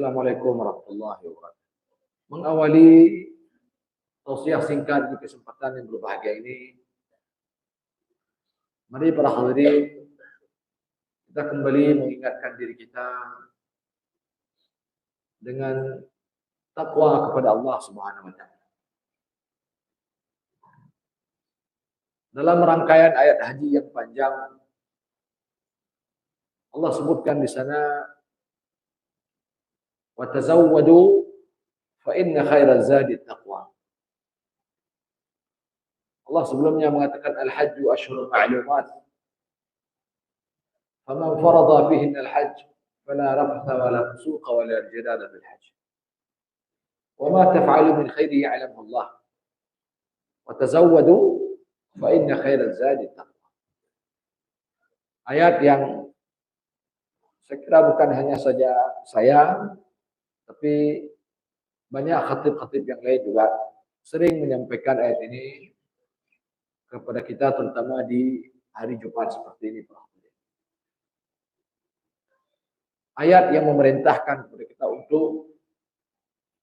Assalamualaikum warahmatullahi wabarakatuh. Mengawali tausiah singkat di kesempatan yang berbahagia ini, mari para hadirin kita kembali mengingatkan diri kita dengan takwa kepada Allah Subhanahu wa taala. Dalam rangkaian ayat haji yang panjang, Allah sebutkan di sana wa tazawwadu fa inna khairaz zadi taqwa. Allah sebelumnya mengatakan al-hajju ashhurun ma'lumat. Faman farada fihinna al-hajj fala rafatha wala fusuqa wala jidala fil hajj. Wa ma taf'alu min khairin ya'lamuhu Allah. Wa tazawwadu fa inna khairaz zadi taqwa. Ayat yang saya kira bukan hanya saja saya, tapi banyak khatib-khatib yang lain juga sering menyampaikan ayat ini kepada kita, terutama di hari Jumat seperti ini. Ayat yang memerintahkan kepada kita untuk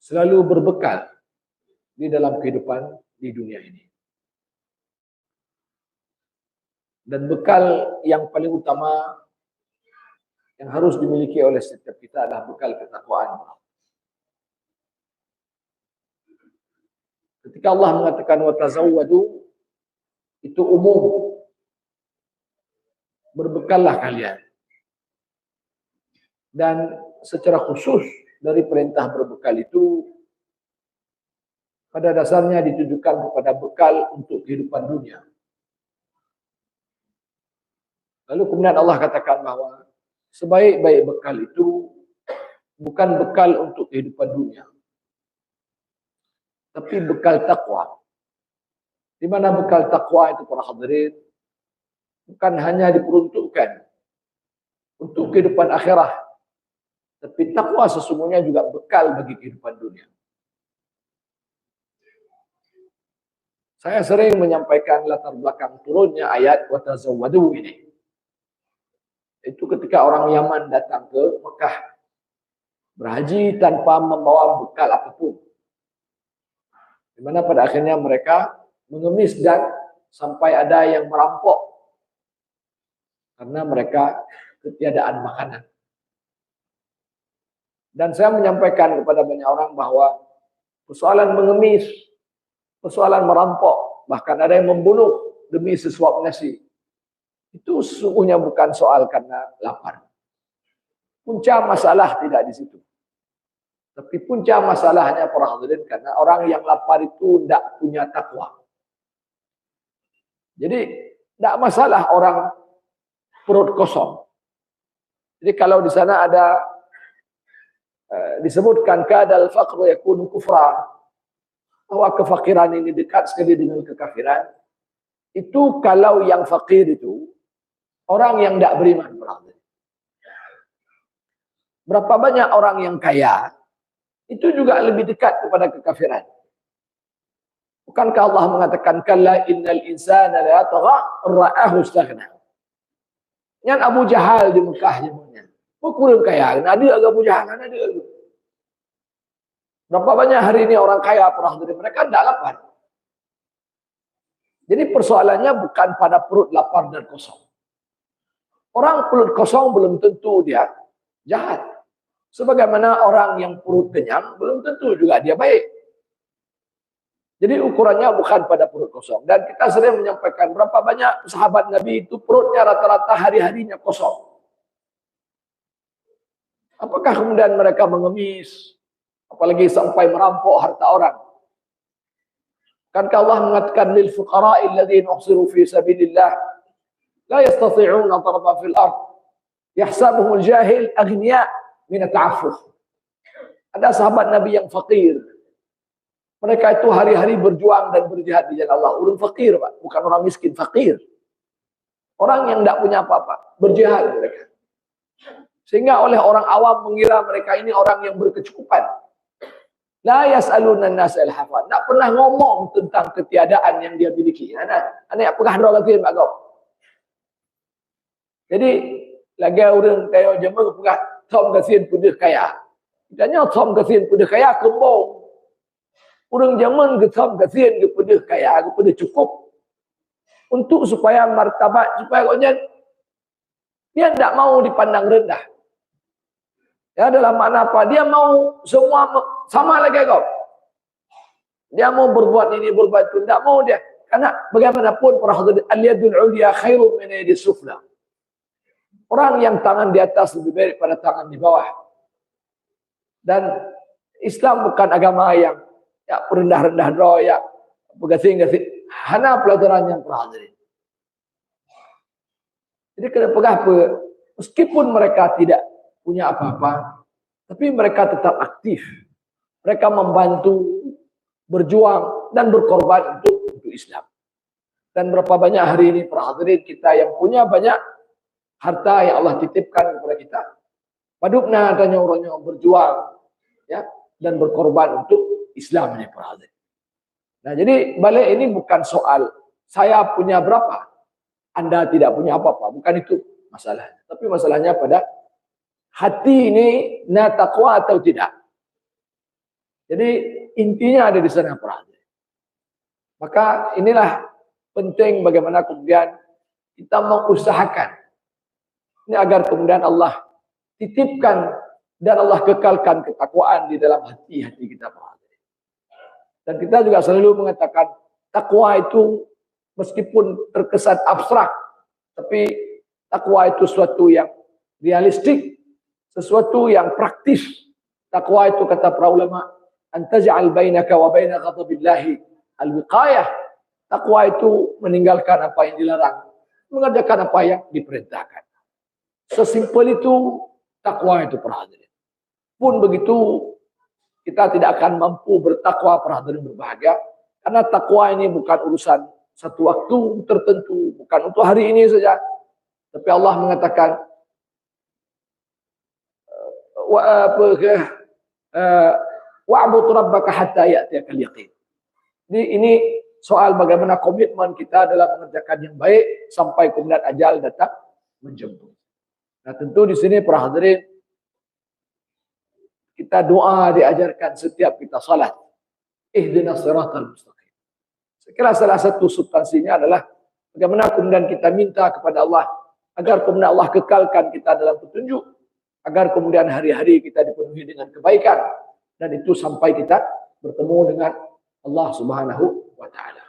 selalu berbekal di dalam kehidupan di dunia ini. Dan bekal yang paling utama yang harus dimiliki oleh setiap kita adalah bekal ketakwaan. Ketika Allah mengatakan wa tazawwadu, itu umum. Berbekallah kalian. Dan secara khusus dari perintah berbekal itu pada dasarnya ditujukan kepada bekal untuk kehidupan dunia. Lalu kemudian Allah katakan bahwa sebaik-baik bekal itu bukan bekal untuk kehidupan dunia, tapi bekal takwa. Di mana bekal takwa itu para hadirin bukan hanya diperuntukkan untuk kehidupan akhirat, tapi takwa sesungguhnya juga bekal bagi kehidupan dunia. Saya sering menyampaikan latar belakang turunnya ayat wa tazawwadu ini. Itu ketika orang Yaman datang ke Mekah berhaji tanpa membawa bekal apapun. Di mana pada akhirnya mereka mengemis dan sampai ada yang merampok karena mereka ketiadaan makanan. Dan saya menyampaikan kepada banyak orang bahwa persoalan mengemis, persoalan merampok, bahkan ada yang membunuh demi sesuap nasi, itu sesungguhnya bukan soal karena lapar. Punca masalah tidak di situ. Tapi punca masalahnya para hadirin karena orang yang lapar itu tidak punya takwa. Jadi tidak masalah orang perut kosong. Jadi kalau di sana ada disebutkan kadal faqru yakunu kufra, bahwa kefakiran ini dekat sekali dengan kekafiran, itu kalau yang fakir itu orang yang tidak beriman. Berapa banyak orang yang kaya itu juga lebih dekat kepada kekafiran. Bukankah Allah mengatakan kalla innal insana la yatgha ra'ahu istaghna. Yang Abu Jahal di Mekah namanya. Kurang kaya, ada Abu Jahal, ada. Berapa banyak hari ini orang kaya para hadirin, mereka tidak lapar. Jadi persoalannya bukan pada perut lapar dan kosong. Orang perut kosong belum tentu dia jahat. Sebagaimana orang yang perut kenyang belum tentu juga dia baik. Jadi ukurannya bukan pada perut kosong. Dan kita sering menyampaikan berapa banyak sahabat Nabi itu perutnya rata-rata hari-harinya kosong. Apakah kemudian mereka mengemis? Apalagi sampai merampok harta orang. Kan Allah mengatakan lil fuqara'i alladhina uhsiru fi sabilillah la yastati'una darban fil ard yahsabuhum al-jahil aghniya min at-ta'affuf. Ada sahabat Nabi yang fakir. Mereka itu hari-hari berjuang dan berjihad di jalan Allah. Orang fakir, Pak, bukan orang miskin, fakir. Orang yang tidak punya apa-apa, berjihad mereka. Sehingga oleh orang awam mengira mereka ini orang yang berkecukupan. La yas'aluna an-nas al-hafa. Tak pernah ngomong tentang ketiadaan yang dia miliki. Anak pegah dua lagi Pak Gau. Jadi lagi orang tayo jemaah pegah tom kasin pun dia kaya. Kitanya som kasihan pada kaya kembang. Orang zaman ke som kasihan kepada kaya, kepada cukup. Untuk supaya martabat, supaya dia tidak mau dipandang rendah. Ya, dalam makna apa? Dia mau semua sama lagi kau. Dia mau berbuat ini, berbuat itu. Tidak mau dia. Karena bagaimanapun para hadirin, al-yadul ulya khairun min yadis sufla. Orang yang tangan di atas lebih baik pada tangan di bawah. Dan Islam bukan agama yang rendah-rendah doa, ya begasing-gasing. Hana pelajaran yang hadirin. Jadi kena pegah apa? Meskipun mereka tidak punya apa-apa, tapi mereka tetap aktif. Mereka membantu, berjuang, dan berkorban untuk Islam. Dan berapa banyak hari ini para hadirin kita yang punya banyak harta yang Allah titipkan kepada kita. Padupna adanya orang yang berjuang, ya, dan berkorban untuk Islam ini para hadirin. Nah, jadi balik ini bukan soal saya punya berapa, Anda tidak punya apa-apa, bukan itu masalahnya. Tapi masalahnya pada hati ini na taqwa atau tidak. Jadi intinya ada di sana para hadirin. Maka inilah penting bagaimana kemudian kita mengusahakan ini agar kemudian Allah titipkan dan Allah kekalkan ketakwaan di dalam hati-hati kita para hadirin. Dan kita juga selalu mengatakan takwa itu meskipun terkesan abstrak, tapi takwa itu sesuatu yang realistik, sesuatu yang praktis. Takwa itu kata para ulama, antaj'al bainaka wa baina ghadabillahi al-wiqayah. Takwa itu meninggalkan apa yang dilarang, mengerjakan apa yang diperintahkan. Sesimpel itu takwa itu para hadirin. Pun begitu kita tidak akan mampu bertakwa para hadirin berbahagia, karena takwa ini bukan urusan satu waktu tertentu, bukan untuk hari ini saja. Tapi Allah mengatakan wa'bud rabbaka hatta ya'tiyakal yaqin. Jadi ini soal bagaimana komitmen kita dalam mengerjakan yang baik sampai kemudian ajal datang menjemput. Nah, tentu di sini para hadirin kita doa diajarkan setiap kita salat. Ihdinas siratal mustaqim. Saya kira salah satu substansinya adalah bagaimana kemudian kita minta kepada Allah agar kemudian Allah kekalkan kita dalam petunjuk, agar kemudian hari-hari kita dipenuhi dengan kebaikan, dan itu sampai kita bertemu dengan Allah Subhanahu wa taala.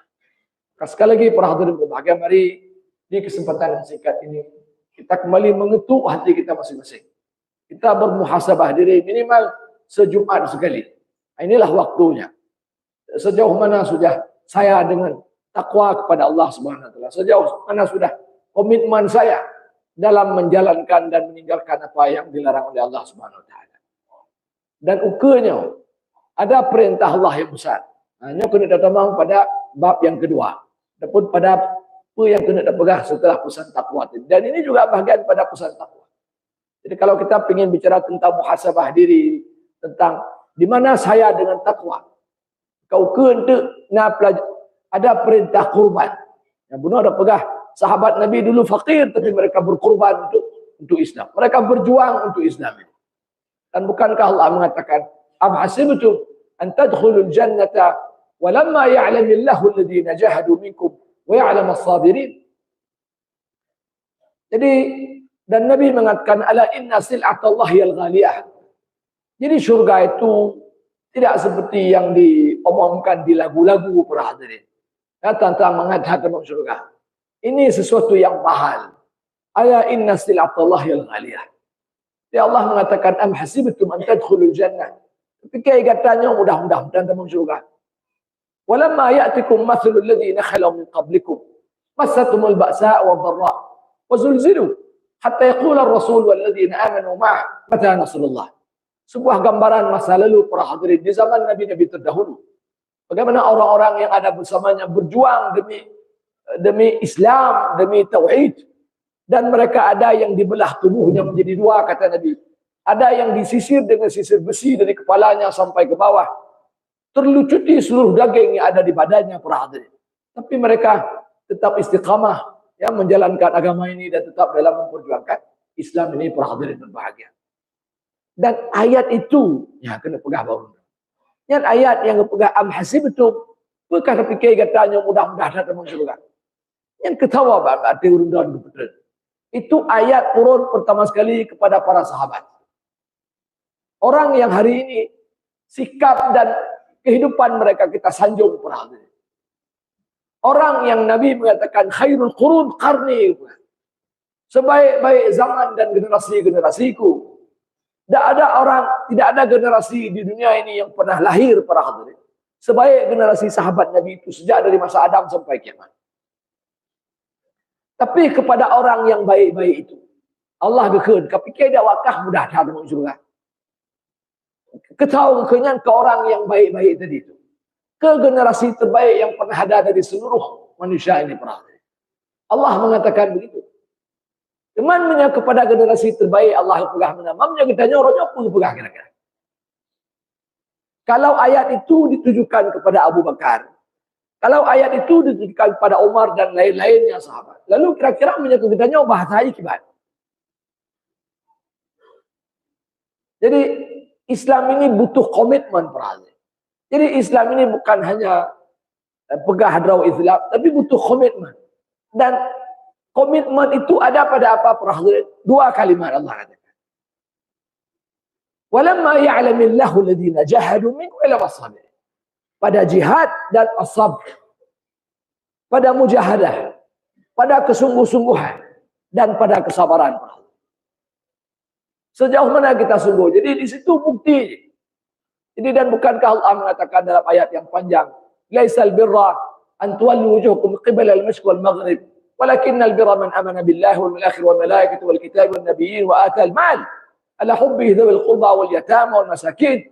Sekali lagi para hadirin berbahagia, mari di kesempatan yang singkat ini kita kembali mengetuk hati kita masing-masing. Kita bermuhasabah diri minimal sejumat sekali. Inilah waktunya. Sejauh mana sudah saya dengan takwa kepada Allah Subhanahu wa taala? Sejauh mana sudah komitmen saya dalam menjalankan dan meninggalkan apa yang dilarang oleh Allah Subhanahu wa taala? Dan ukurnya ada perintah Allah yang besar. Hanya kena datang pada bab yang kedua. Ataupun pada apa yang kena dapegah setelah pesan takwa. Dan ini juga bahagian pada pesan takwa. Jadi kalau kita ingin bicara tentang muhasabah diri, tentang di mana saya dengan takwa, kau kena ada perintah kurban. Yang benar ada pegah sahabat Nabi dulu fakir, tapi mereka berkorban untuk Islam. Mereka berjuang untuk Islam. Dan bukankah Allah mengatakan, am hasibtum an tadkhulul jannata walamma ya'lamillahu alladhina jahadu minkum wa ya'lamu as-sabirin. Jadi dan Nabi mengatakan ala inna sil'atallahi al-ghaliyah. Jadi surga itu tidak seperti yang diomongkan di lagu-lagu para hadirin. Ya, tentang mengatakan surga. Ini sesuatu yang mahal. Ala inna sil'atallahi al-ghaliyah. Ya Allah mengatakan am hasibtum an tadkhulul jannah. Ketika katanya mudah-mudahan tentang surga. Walamma ya'tikum mathalul ladzina khalu min qablikum massatumul ba'sa wad-dharra wa zulzilu hatta yaqula ar-rasul wal ladzina amanu ma'ah mata nasrullah. Sebuah gambaran masa lalu para hadirin di zaman nabi-nabi terdahulu. Bagaimana orang-orang yang ada bersamanya berjuang demi Islam, demi tauhid. Dan mereka ada yang dibelah tubuhnya menjadi dua, kata Nabi. Ada yang disisir dengan sisir besi dari kepalanya sampai ke bawah. Terlucuti seluruh daging yang ada di badannya para hadirin. Tapi mereka tetap istiqamah, ya, menjalankan agama ini dan tetap dalam memperjuangkan Islam ini para hadirin berbahagia. Dan ayat itu, ya kena pegang baru. Yang ayat yang pegang am hasibtum, bukan fikir katanya mudah-mudahan datang surga. Yang ketawa banget di urundan kebetulan. Itu ayat turun pertama sekali kepada para sahabat. Orang yang hari ini sikap dan kehidupan mereka kita sanjung perhatian. Orang yang Nabi mengatakan khairul qurun qarni. Sebaik-baik zaman dan generasi-generasiku. Tidak ada generasi di dunia ini yang pernah lahir para hadirin. Sebaik generasi sahabat Nabi itu sejak dari masa Adam sampai kiamat. Tapi kepada orang yang baik-baik itu, Allah berkenan, kapikir dia wakah mudah dah dengan surga. Ketahu kekenyan ke orang yang baik-baik tadi itu. Ke generasi terbaik yang pernah ada dari seluruh manusia ini pernah. Allah mengatakan begitu. Temannya kepada generasi terbaik Allah pegah menamamnya kitanya orangnya pun pegah kira-kira. Kalau ayat itu ditujukan kepada Abu Bakar, kalau ayat itu ditujukan kepada Umar dan lain-lainnya sahabat, lalu kira-kira menyangkut kitanya bahasa ikibat. Jadi Islam ini butuh komitmen perhatian. Jadi Islam ini bukan hanya pegah hadrah Islam, tapi butuh komitmen. Dan komitmen itu ada pada apa perhatian? Dua kalimat Allah katakan. Walamma ya'lamillahu alladhina jahadu minkum ila as-sabr. Pada jihad dan as-sabr. Pada mujahadah, pada kesungguh-sungguhan dan pada kesabaran. Sejauh mana kita sungguh. Jadi di situ bukti. Jadi dan bukankah Allah mengatakan dalam ayat yang panjang, laisal birra an tuwallu wujuhakum qibala al-mashriq wal maghrib, walakinnal birra man amana billahi wal akhir wal malaikati wal kitabi wan nabiyyin wa ata al-mal ala hubbihi dhawil qurba wal yatama wal masakin.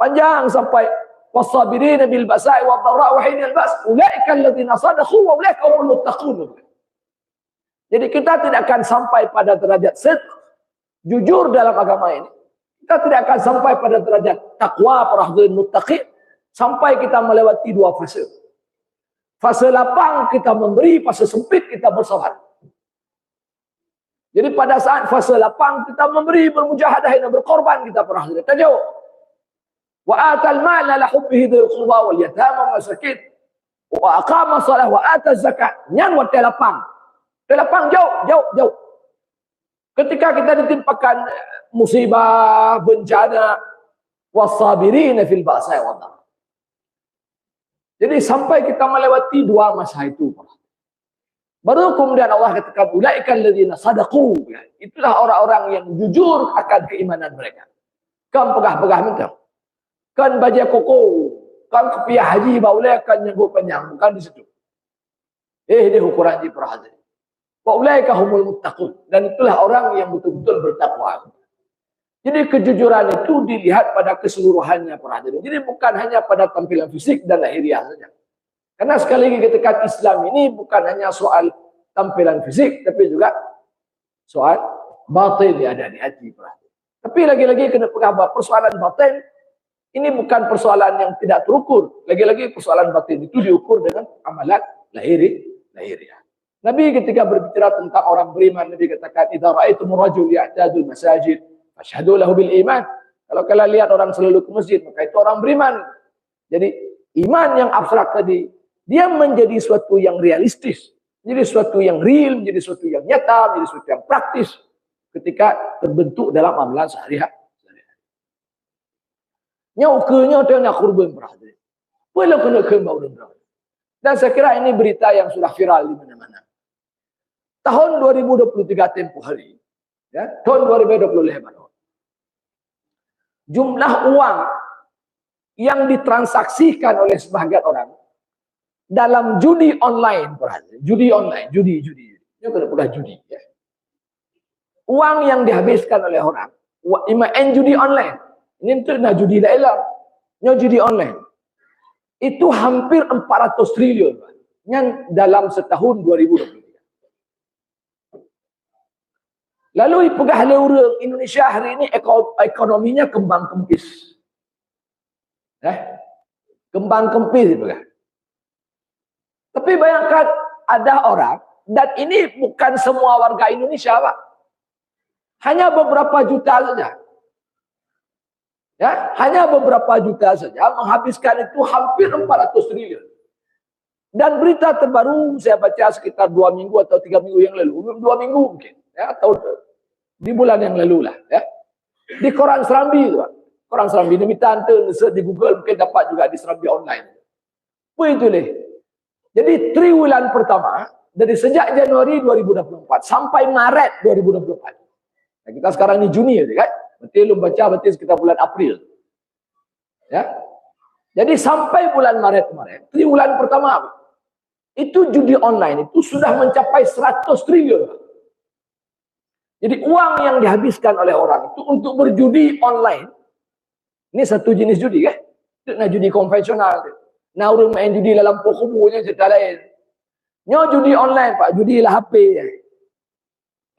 Panjang sampai wasabirin bil basa'i wad dharra wa hinal ba's ulaika alladziina sadaqu wa ulaika humul muttaqun. Jadi kita tidak akan sampai pada derajat sidq, jujur dalam agama ini. Kita tidak akan sampai pada derajat takwa para hadirin muttaqin sampai kita melewati dua fase. Fase lapang kita memberi, fase sempit kita bersabar. Jadi pada saat fase lapang kita memberi, bermujahadah dan berkorban kita para hadirin. Tajauh. Wa atal mal ala hubbihi dzil qurba wal yatama wal masakin wa aqama shalah wa ata zakat. Nyan wa telapang. Telapang jauh. Ketika kita ditimpakan musibah, bencana, wasabirina fil ba'sa'i wad dharra. Jadi sampai kita melewati dua masa itu, baru kemudian Allah katakan ulaika alladziina sadaqu. Itulah orang-orang yang jujur akan keimanan mereka. Kan pegah-pegah minta. Kan baca koko, kan kepiah haji baulai kan nyanggup panjang, bukan di situ. Dia ukuran di perhatian. Wa ulaika humul muttaqun, dan itulah orang yang betul-betul bertakwa. Jadi kejujuran itu dilihat pada keseluruhannya para hadirin. Jadi bukan hanya pada tampilan fisik dan lahiriah saja. Karena sekali lagi ketika Islam ini bukan hanya soal tampilan fisik, tapi juga soal batin yang ada di hati para hadirin. Tapi lagi-lagi kena pegang persoalan batin ini bukan persoalan yang tidak terukur. Lagi-lagi persoalan batin itu diukur dengan amalan lahiriah. Nabi ketika berbicara tentang orang beriman, Nabi katakan, "Idza ra'aitumur rajul ya'tadul masajid, fashhadu lahu bil iman." Kalau kalian lihat orang selalu ke masjid, maka itu orang beriman. Jadi iman yang abstrak tadi, dia menjadi suatu yang realistis, menjadi suatu yang real, menjadi suatu yang nyata, menjadi suatu yang praktis ketika terbentuk dalam amalan sehari-hari. Nyaukunya dia nak kurban berhadiri. Boleh kena kembau dan berhadiri. Dan saya kira ini berita yang sudah viral di mana-mana. Tahun 2023 tempoh hari, ya, tahun 2025, jumlah uang yang ditransaksikan oleh sebagian orang dalam judi online, judi. Ini kena pula judi. Ya. Uang yang dihabiskan oleh orang, main judi online. Ini untuk nak judi lain lah, judi online. Itu hampir 400 triliun yang dalam setahun 2023. Lalu pegah orang Indonesia hari ini ekonominya kembang kempis. Kembang kempis pegah. Tapi bayangkan ada orang, dan ini bukan semua warga Indonesia, Pak. Hanya beberapa juta saja. Ya, hanya beberapa juta saja menghabiskan itu hampir 400 triliun. Dan berita terbaru saya baca sekitar 2 minggu atau 3 minggu yang lalu, 2 minggu mungkin, ya, atau di bulan yang lalu lah, ya. Di koran Serambi itu, koran Serambi ini minta di Google mungkin dapat juga di Serambi online. Begitu deh. Jadi triwulan pertama dari sejak Januari 2024 sampai Maret 2024. Nah, kita sekarang ini Juni ya, kan? Berarti lu baca berarti sekitar bulan April. Ya. Jadi sampai bulan Maret kemarin, triwulan pertama apa? Itu judi online itu sudah mencapai 100 triliun. Jadi uang yang dihabiskan oleh orang itu untuk berjudi online, ini satu jenis judi kan? Itu nah judi konvensional. Nah orang main judi dalam pokoknya cerita lain. Nyo judi online Pak, judi lah HP.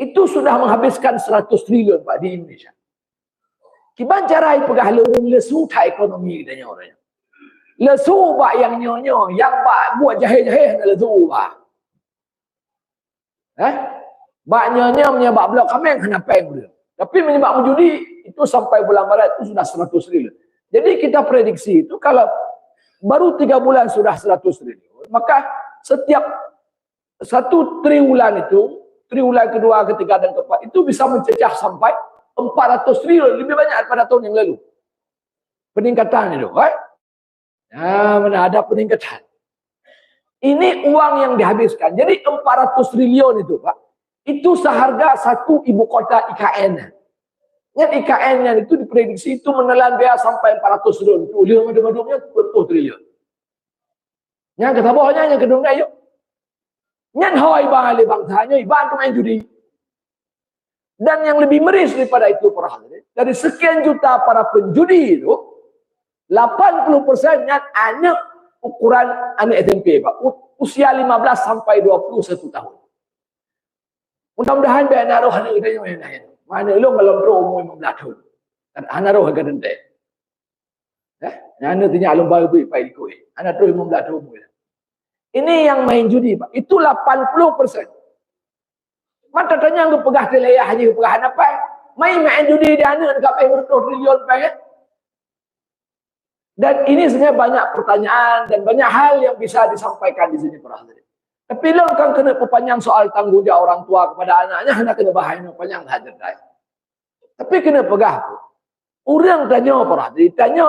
Itu sudah menghabiskan 100 triliun Pak di Indonesia. Kiban cara pegah lorong lesu tak ekonomi kita orangnya. Lesu Pak yang nyo yang Pak buat jahil-jahil nak lesu Pak. Bak nyo menyebab blok kami yang kena peng dia. Tapi menyebab menjudi itu sampai bulan Maret itu sudah 100 triliun. Jadi kita prediksi itu kalau baru 3 bulan sudah 100 triliun, maka setiap 1 triwulan itu, triwulan kedua, ketiga dan keempat itu bisa mencecah sampai 400 triliun, lebih banyak daripada tahun yang lalu. Peningkatan itu, kan? Nah, mana ada peningkatan. Ini uang yang dihabiskan. Jadi 400 triliun itu, Pak. Itu seharga satu ibu kota IKN. Yang IKN-nya itu diprediksi itu menelan biaya sampai 400 triliun. Itu madu-madunya 40 triliun. Yang kata bawahnya, yang kedua yuk. Yang hawa ibang alih bangsanya, ibang main judi. Dan yang lebih miris daripada itu, para hadirin, dari sekian juta para penjudi itu, 80% yang anak ukuran anak SMP, Pak. Usia 15 sampai 21 tahun. Mudah-mudahan biar naruh anak kita yang lain. Mana lu kalau bro umur 15 tahun. Anak roh agak dente. Anak tanya alum baru beri pai dikoi. Anak terus 15 tahun umur. Ini yang main judi, Pak. Itu 80%. Mata tanya aku pegah telayah aja pegah apa? Main judi dia anak dekat pay triliun pengen. Dan ini sebenarnya banyak pertanyaan dan banyak hal yang bisa disampaikan di sini, para hadirin. Tapi lo kan kena perpanjang soal tanggung jawab orang tua kepada anaknya, hendak kena bahaya panjang hadir. Tapi kena pegah tu. Orang tanya, para hadirin, tanya,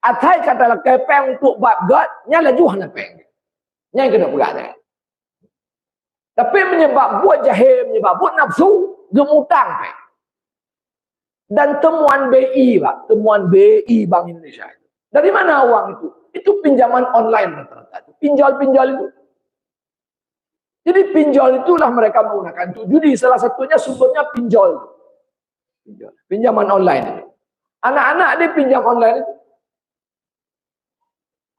atai kata kepeng untuk buat God, nya laju hendak peng. Nya kena pegah ni. Tapi menyebab buat jahil, menyebab buat nafsu, gemutang peng. Dan temuan BI, Pak, temuan BI Bank Indonesia. Dari mana uang itu? Itu pinjaman online rata-rata. Pinjol-pinjol itu. Jadi pinjol itulah mereka menggunakan itu. Judi salah satunya sumbernya pinjol. Pinjaman online. Anak-anak dia pinjam online itu.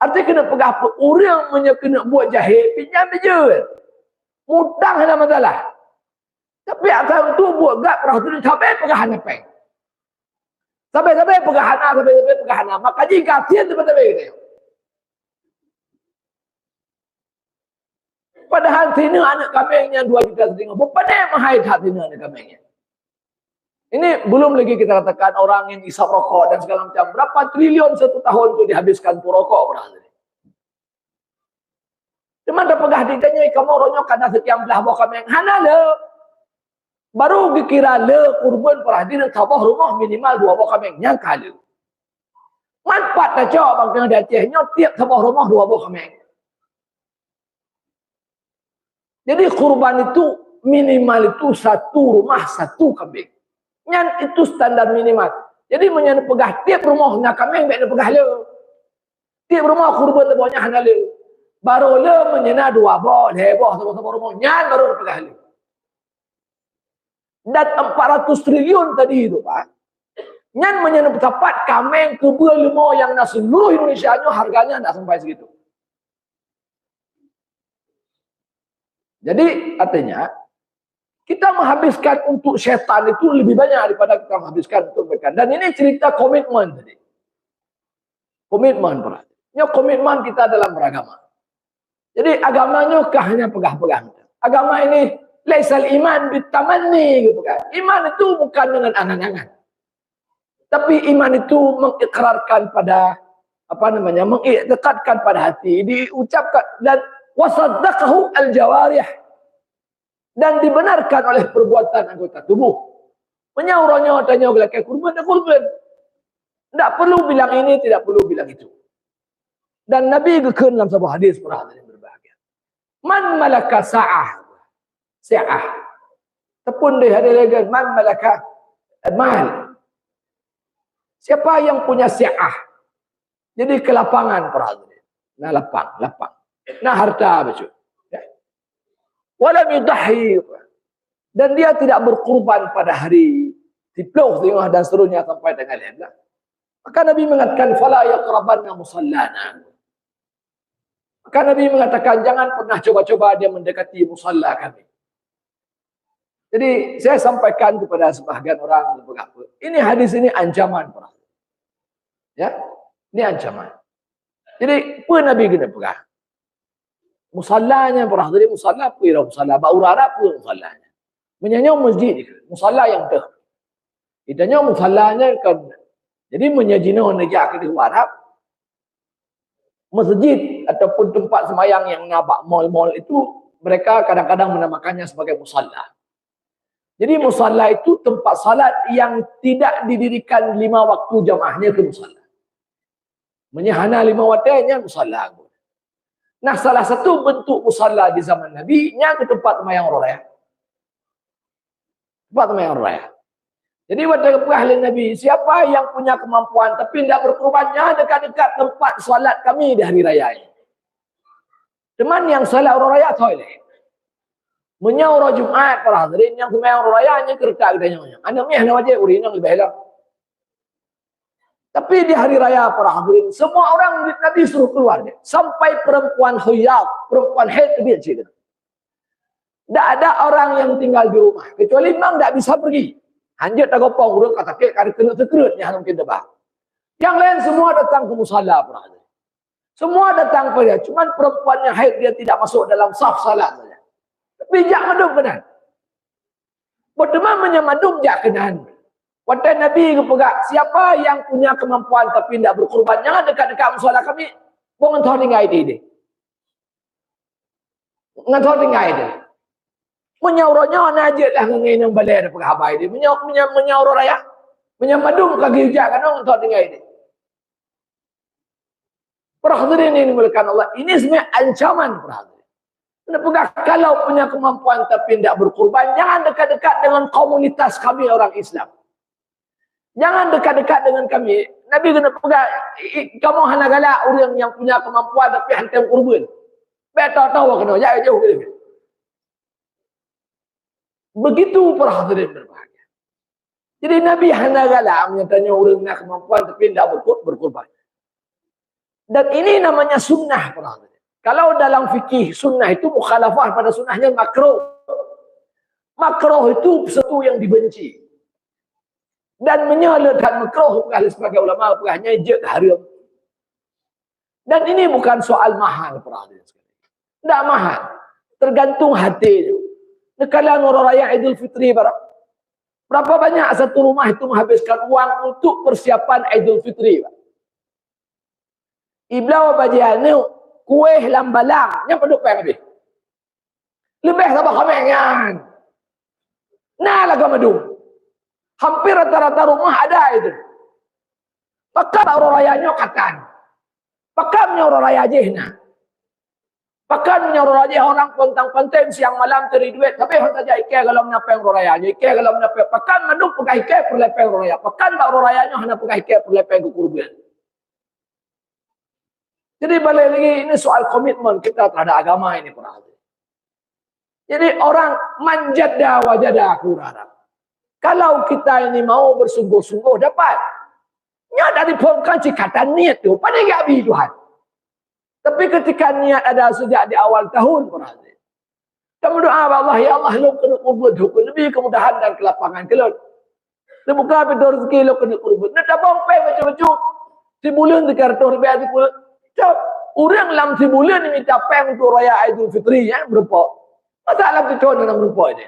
Artinya kena pegah apa? Orang kena buat jahil, pinjam je. Mutang ada masalah. Tapi asal itu buat gak pernah tu sampai pegah anak peng. Sampai-sampai pegah anak, sampai-sampai pegah anak. Maka jika kasihan sampai-sampai gitu. Padahal sini anak kambingnya 2 juta setengah. Bukan mahal hati sini anak kambingnya. Ini belum lagi kita katakan orang yang isap rokok dan segala macam. Berapa triliun satu tahun itu dihabiskan untuk rokok. Cuma ada pegah ditanya, kamu ronyok karena setiap belah bawa kambing. Hana le. Baru dikira le kurban perhatian tabah rumah minimal 2 buah kambing. Nyangka le. Manfaat tak cok bang di Acehnya tiap tabah rumah 2 buah kambing. Jadi kurban itu minimal itu 1 rumah 1 kambing. Yang itu standar minimal. Jadi menyana pegah tiap rumah nak kambing baik pegah le. Tiap rumah kurban lebahnya hana le. Baru le menyana 2 buah, lebah tabah rumah nyan baru pegah le. Dan 400 triliun tadi itu, Pak. Nyan menyana tepat kambing kebel lemau yang nak seluruh Indonesia harganya tak sampai segitu. Jadi artinya kita menghabiskan untuk setan itu lebih banyak daripada kita menghabiskan untuk mereka. Dan ini cerita komitmen tadi. Komitmen, Pak. Ini komitmen kita dalam beragama. Jadi agamanya hanya pegah-pegang. Agama ini laisal iman bitamanni gitu kan. Iman itu bukan dengan angan-angan. Tapi iman itu mengikrarkan pada mengiktikadkan pada hati, diucapkan dan wasaddaqahu al-jawarih, dan dibenarkan oleh perbuatan anggota tubuh. Menyauranya tanya gelak kurban. Tidak perlu bilang ini, tidak perlu bilang itu. Dan Nabi gekun dalam sebuah hadis para hadirin berbahagia. Man malaka sa'ah. Tepun di hari lagi, man malaka mal. Siapa yang punya sa'ah? Jadi kelapangan para hadirin. Nah lapang. Nah harta betul. Walam yudahhi, dan dia tidak berkorban pada hari diploh tengah dan seterusnya sampai dengan lain. Maka Nabi mengatakan fala yaqrabanna musallana. Maka Nabi mengatakan jangan pernah coba-coba dia mendekati musalla kami. Jadi saya sampaikan kepada sebahagian orang beberapa. Ini hadis ini ancaman para. Ya, ini ancaman. Jadi apa Nabi kena pegang? Musallanya para hadirin, musalla apa ya musalla? Baurara apa musallanya? Menyanyau masjid, musalla yang dah. Itanya musallanya kan. Jadi menyajino negak ke Arab. Masjid ataupun tempat semayang yang nabak mall-mall itu mereka kadang-kadang menamakannya sebagai musalla. Jadi musalla itu tempat salat yang tidak didirikan 5 waktu jamaahnya ke musalla. Menyahana 5 waktunya musalla. Nah, salah satu bentuk musalla di zaman Nabi nya ke tempat semayang raya. Tempat semayang raya. Jadi pada ahli Nabi, siapa yang punya kemampuan tapi tidak berkorbannya dekat-dekat tempat salat kami di hari raya ini. Teman yang salat orang raya toilet. Menyaur Jumat para hadirin yang semayang orang raya nya kerja gedanya. Anda mih na wajib urinang lebih elok. Tapi di hari raya para hadirin, semua orang Nabi suruh keluar dia. Sampai perempuan huyat, perempuan haid dia cerita. Tidak ada orang yang tinggal di rumah kecuali memang tidak bisa pergi. Hanjat tak gopong urut kata kek kari kena sekerut yang mungkin debah. Yang lain semua datang ke musalla para hadirin. Semua datang pada, cuman perempuannya haid dia tidak masuk dalam saf salat saja. Tapi jak madum kenan. Berteman menyamadum jak kenan. Waktu Nabi kepegak, siapa yang punya kemampuan tapi tidak berkorban, jangan dekat-dekat musalla kami. Bukan tahu tinggal ini. Ngan tahu tinggal ini. Menyauranya najis lah ngengin yang balai ada penghabai dia. Menyaur raya. Menyamadum kaki hujak kan orang tahu tinggal ini. Perhatian ini dimulakan Allah. Ini sebenarnya ancaman perhatian. Kalau punya kemampuan tapi tidak berkorban, jangan dekat-dekat dengan komunitas kami orang Islam. Jangan dekat-dekat dengan kami. Nabi kena pegang, kamu hanya galak orang yang punya kemampuan tapi hantam kurban. Betul tahu kena jauh gitu. Begitu para hadirin berbahagia. Jadi Nabi hanya galak menyatanya orang punya kemampuan tapi tidak berkorban. Dan ini namanya sunnah para hadirin. Kalau dalam fikih sunnah itu mukhalafah pada sunnahnya makruh. Makruh itu sesuatu yang dibenci. Dan menyalakan makruh sebagai ulama bukannya je haram. Dan ini bukan soal mahal para hadirin sekalian. Tidak mahal. Tergantung hati itu. Kalau orang raya Idul Fitri berapa banyak satu rumah itu menghabiskan uang untuk persiapan Idul Fitri. Iblau bajian kue lambalang yang penduk peng lebih sama kamengan. Nah laga madu. Hampir rata-rata rumah ada itu. Pakai orang raya nyokatan. Pakai orang raya jehna. Pakai orang raya orang pontang-ponteng siang malam cari duit. Tapi orang saja ikai kalau menyapeng orang raya. Ikai kalau menyapeng. Pakai madu pakai ikai perlepeng orang raya. Pakai orang raya hanya pakai ikai perlepeng kekurban. Jadi balik lagi ini soal komitmen kita terhadap agama ini para hadirin. Jadi orang manjada wajada kurara. Kalau kita ini mau bersungguh-sungguh dapat. Nya dari pomkan cikatan niat tu pada enggak bi Tuhan. Tapi ketika niat ada sejak di awal tahun para hadirin. Kita berdoa Allah ya Allah lu kena kubur hukum lebih kemudahan dan kelapangan kelot. Terbuka pintu rezeki lu kena kubur. Nak tabung pe macam-macam. Sebulan dikartu ribu sebulan. Orang dalam sebulan ni minta peng untuk raya Idul Fitri ya berapa? Masalah kita dengan berapa ini?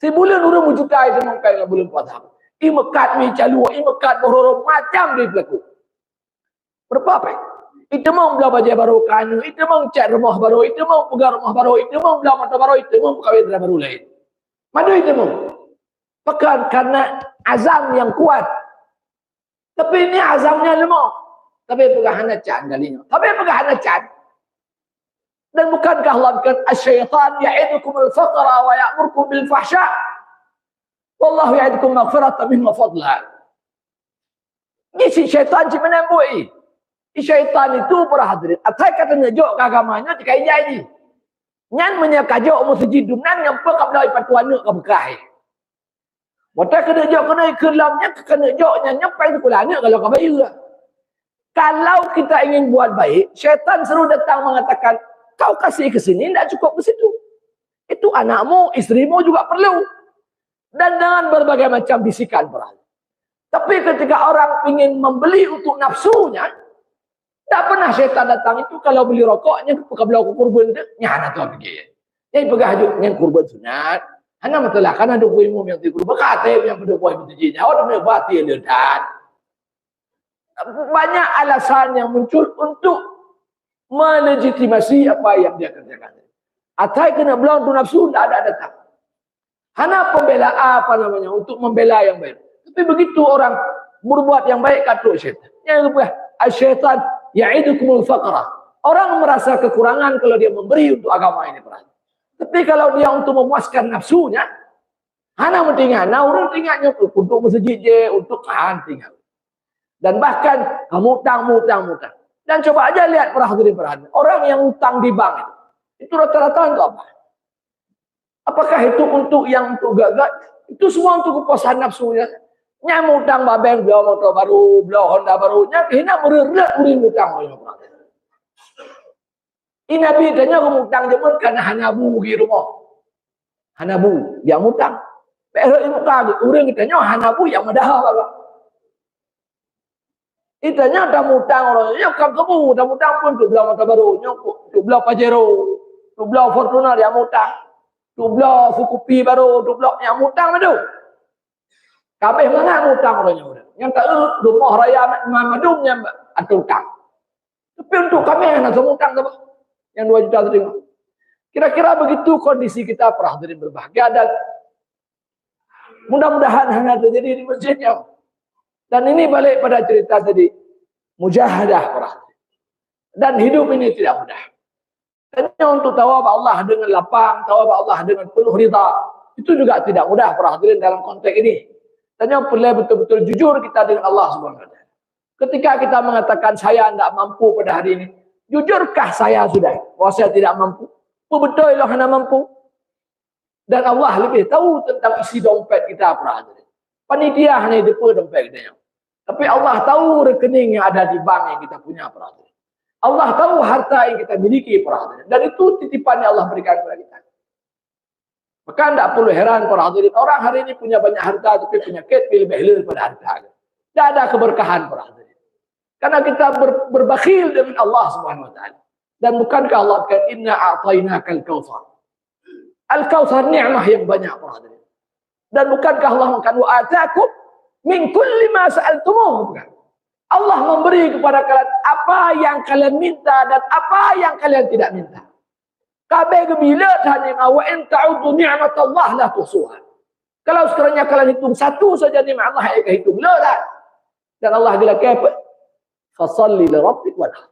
Sebulan orang berjuta itu mengkai dalam bulan puasa. Imekat mi calu, imekat bororo macam dia berlaku. Berapa apa? Itu mau belah baju baru kanu, itu mau cat rumah baru, itu mau pegang rumah baru, itu mau belah mata baru, itu mau kawin baru lain. Mana itu mau? Bukan karena azam yang kuat. Tapi ini azamnya lemah. Tapi pegahan cat kalinya. Tapi pegahan cat. Dan bukankah Allah berkata asy-syaitan ya'idukumul faqra wa ya'murukum bil fahsya? Wallahu ya'idukum maghfiratan minhu wa fadla. Ini si syaitan si menembui. Syaitan itu para hadirin. Atai kata ngejok agamanya dikai janji. Nyan menyakajok masjid nan yang pekap dari patuan ke berkah. Wata kena jok kena kelamnya kena joknya nyampai tu kulanya kalau kau baik. Kalau kita ingin buat baik, syaitan seru datang mengatakan, kau kasih ke sini tidak cukup ke situ. Itu anakmu, istrimu juga perlu. Dan dengan berbagai macam bisikan perang. Tapi ketika orang ingin membeli untuk nafsunya, tak pernah syaitan datang itu kalau beli rokoknya kebelah kurban tu, nyana tu pergi. Yang pegajuk yang kurban sunat, hanya masalah kan ada ilmu yang kurban kata yang pada buat betujinya, orang yang batil dan banyak alasan yang muncul untuk melegitimasi apa yang dia kerjakan. Atai kena belah untuk nafsu, tak ada datang. Hanya pembela apa namanya untuk membela yang baik. Tapi begitu orang berbuat yang baik kata syaitan. Yang kedua, syaitan ya'idukumul faqra. Orang merasa kekurangan kalau dia memberi untuk agama ini. Tapi kalau dia untuk memuaskan nafsunya, hana mentinggal. Nah, orang tinggalnya untuk masjid je, untuk tinggal. Dan bahkan kamu utang. Dan coba aja lihat para hadirin. Orang yang utang di bank itu rata-rata untuk apa? Apakah itu untuk yang untuk gagal? Itu semua untuk kepuasan nafsunya. Nya utang babeng beliau motor baru, beliau Honda baru, nya hina mererak uring utang oleh orang. Ini Nabi tanya utang jemun karena hanabu di rumah. Hanabu yang utang. Pero ibu kagak uring tanya hanabu yang madah apa? Itanya dah utang orang, ya kamu dah utang pun tu beliau motor baru, tu beliau Pajero, tu beliau Fortuner yang utang, tu beliau Fukupi baru, tu beliau yang utang tu. Kabeh mana utang orangnya. Yang tak rumah raya Madumnya atau utang. Tapi untuk kami yang nak utang apa? Yang 2 juta tadi. Kira-kira begitu kondisi kita para hadirin berbahagia dan mudah-mudahan hanya terjadi di masjidnya. Dan ini balik pada cerita tadi. Mujahadah para hadirin. Dan hidup ini tidak mudah. Hanya untuk tawab Allah dengan lapang, tawab Allah dengan penuh rida. Itu juga tidak mudah para hadirin dalam konteks ini. Dan yang perlu betul-betul jujur kita dengan Allah Subhanahu wa taala. Ketika kita mengatakan saya tidak mampu pada hari ini, jujurkah saya sudah bahwa saya tidak mampu? Betul lah hanya mampu. Dan Allah lebih tahu tentang isi dompet kita para hadirin. Panitia hanya depa dompet kita. Tapi Allah tahu rekening yang ada di bank yang kita punya para hadirin. Allah tahu harta yang kita miliki para hadirin. Dan itu titipan yang Allah berikan kepada kita. Maka tidak perlu heran para hadirin. Orang hari ini punya banyak harta tapi penyakit lebih hilal pada harta. Tidak ada keberkahan para hadirin. Karena kita berbakhil dengan Allah Subhanahu wa taala. Dan bukankah Allah kata inna a'tainaka al-kautsar. Al-kautsar nikmah yang banyak para hadirin. Dan bukankah Allah mengatakan wa ataakum min kulli ma sa'altumuh. Bukan. Allah memberi kepada kalian apa yang kalian minta dan apa yang kalian tidak minta. Kabeh gebila tadi wa in ta'udu ni'matallah la tuhsuha. Kalau sekiranya kalian hitung satu saja nikmat Allah yang hitung lah. Dan Allah bila kata fasalli li rabbik wanhar.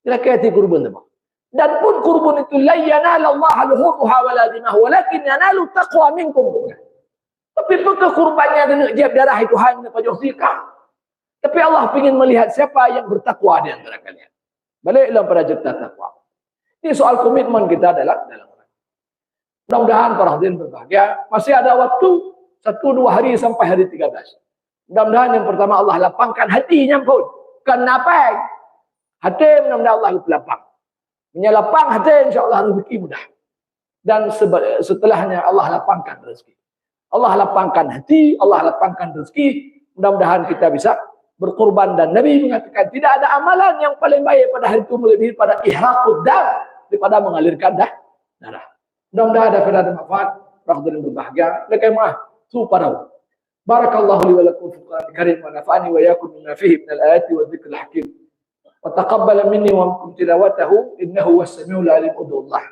Bila kata kurban apa? Dan pun kurban itu la yanala Allah luhumha wala dimaha walakin yanalu taqwa minkum. Tapi bukan kurbannya dengan jab darah itu hanya pada zikah. Tapi Allah ingin melihat siapa yang bertakwa di antara kalian. Baliklah pada cerita takwa. Ini soal komitmen kita dalam mudah-mudahan para hadirin berbahagia. Masih ada waktu 1-2 hari sampai hari 13. Mudah-mudahan yang pertama Allah lapangkan hatinya pun. Kenapa? Hati mudah-mudahan Allah lapang. Menyelapang hati insya-Allah rezeki mudah. Dan setelahnya Allah lapangkan rezeki. Allah lapangkan hati, Allah lapangkan rezeki. Mudah-mudahan kita bisa berkorban. Dan Nabi mengatakan tidak ada amalan yang paling baik pada hari itu melebihi pada ihraqud dam daripada mengalirkan darah. Mudah-mudahan ada manfaat, rahmat berbahagia. Lekemah su parau. Barakallahu li wa lakum fil Qur'anil karim wa nafa'ani wa iyyakum bima fihi minal ayati wa dzikril hakim. Wa taqabbala minni wa minkum tilawatahu innahu was samiul alim. Udullah.